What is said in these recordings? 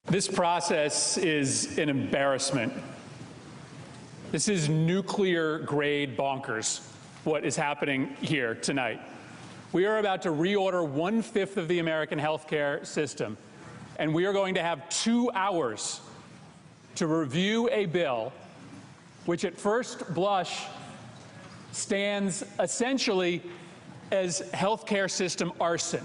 This process is an embarrassment. This is nuclear-grade bonkers, what is happening here tonight. We are about to reorder 1/5 of the American healthcare system, and we are going to have 2 hours to review a bill which at first blush stands essentially as healthcare system arson.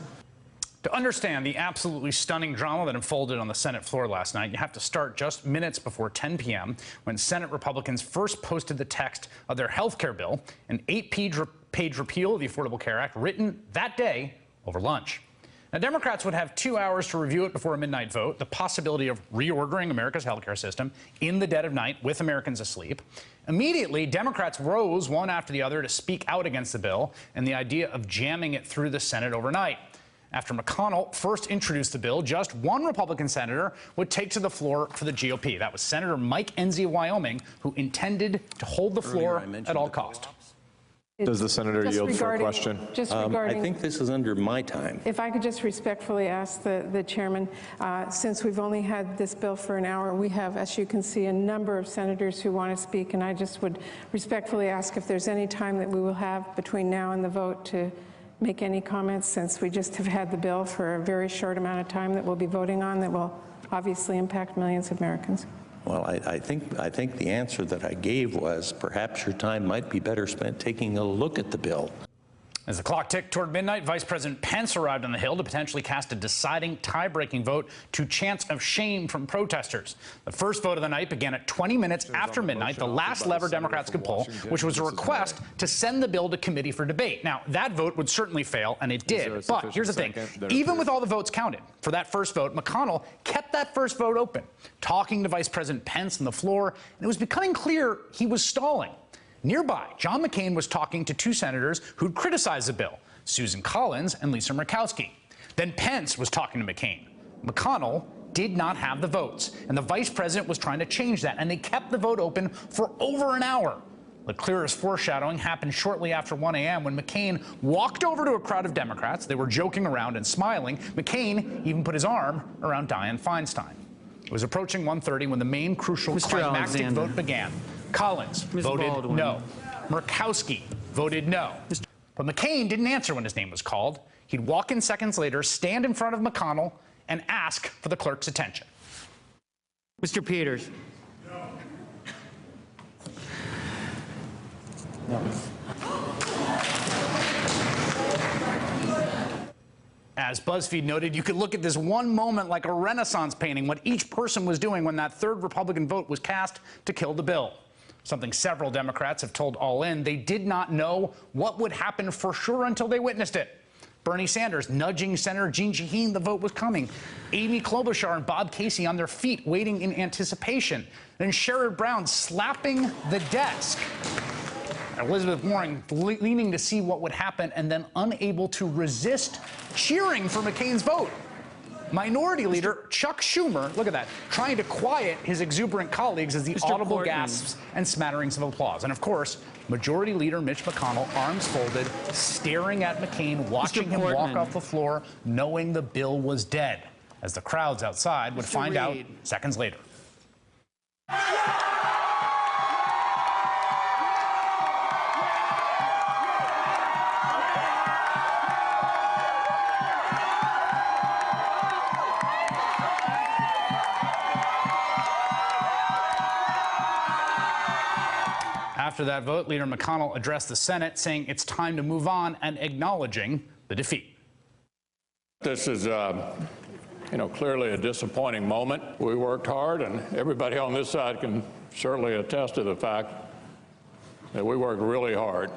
To understand the absolutely stunning drama that unfolded on the Senate floor last night, you have to start just minutes before 10 p.m. when Senate Republicans first posted the text of their health care bill, an 8-page repeal of the Affordable Care Act, written that day over lunch. Now, Democrats would have 2 hours to review it before a midnight vote, the possibility of reordering America's healthcare system in the dead of night with Americans asleep. Immediately, Democrats rose one after the other to speak out against the bill and the idea of jamming it through the Senate overnight. After McConnell first introduced the bill, just one Republican senator would take to the floor for the GOP. That was Senator Mike Enzi of Wyoming, who intended to hold the floor at all costs. Does the senator yield for a question? I think this is under my time. If I could just respectfully ask the chairman, since we've only had this bill for an hour, we have, as you can see, a number of senators who want to speak, and I just would respectfully ask if there's any time that we will have between now and the vote to make any comments, since we just have had the bill for a very short amount of time that we'll be voting on that will obviously impact millions of Americans. Well, I think the answer that I gave was perhaps your time might be better spent taking a look at the bill. As the clock ticked toward midnight, Vice President Pence arrived on the Hill to potentially cast a deciding tie-breaking vote to chants of shame from protesters. The first vote of the night began at 20 minutes after midnight, the last lever Democrats could pull, which was a request to send the bill to committee for debate. Now, that vote would certainly fail, and it did. But here's the thing. Even with all the votes counted for that first vote, McConnell kept that first vote open, talking to Vice President Pence on the floor, and it was becoming clear he was stalling. Nearby, John McCain was talking to 2 senators who'd criticized the bill, Susan Collins and Lisa Murkowski. Then Pence was talking to McCain. McConnell did not have the votes, and the vice president was trying to change that, and they kept the vote open for over an hour. The clearest foreshadowing happened shortly after 1 a.m. when McCain walked over to a crowd of Democrats. They were joking around and smiling. McCain even put his arm around Dianne Feinstein. It was approaching 1:30 when the main crucial climactic vote began. Collins voted no. Murkowski voted no. But McCain didn't answer when his name was called. He'd walk in seconds later, stand in front of McConnell, and ask for the clerk's attention. Mr. Peters. No. As BuzzFeed noted, you could look at this one moment like a Renaissance painting, what each person was doing when that third Republican vote was cast to kill the bill. Something several Democrats have told All In. They did not know what would happen for sure until they witnessed it. Bernie Sanders nudging Senator Jeanne Shaheen, the vote was coming. Amy Klobuchar and Bob Casey on their feet, waiting in anticipation. Then Sherrod Brown slapping the desk. Elizabeth Warren leaning to see what would happen and then unable to resist cheering for McCain's vote. Minority Leader Chuck Schumer, look at that, trying to quiet his exuberant colleagues as the audible gasps and smatterings of applause. And of course, Majority Leader Mitch McConnell, arms folded, staring at McCain, watching him walk off the floor, knowing the bill was dead, as the crowds outside would find out seconds later. After that vote, Leader McConnell addressed the Senate, saying it's time to move on and acknowledging the defeat. This is, clearly a disappointing moment. We worked hard, and everybody on this side can certainly attest to the fact that we worked really hard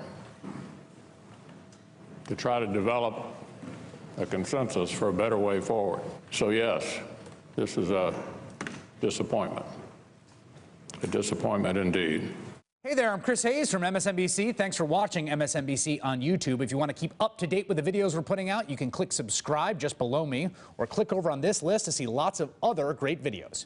to try to develop a consensus for a better way forward. So yes, this is a disappointment indeed. Hey there, I'm Chris Hayes from MSNBC. Thanks for watching MSNBC on YouTube. If you want to keep up to date with the videos we're putting out, you can click subscribe just below me or click over on this list to see lots of other great videos.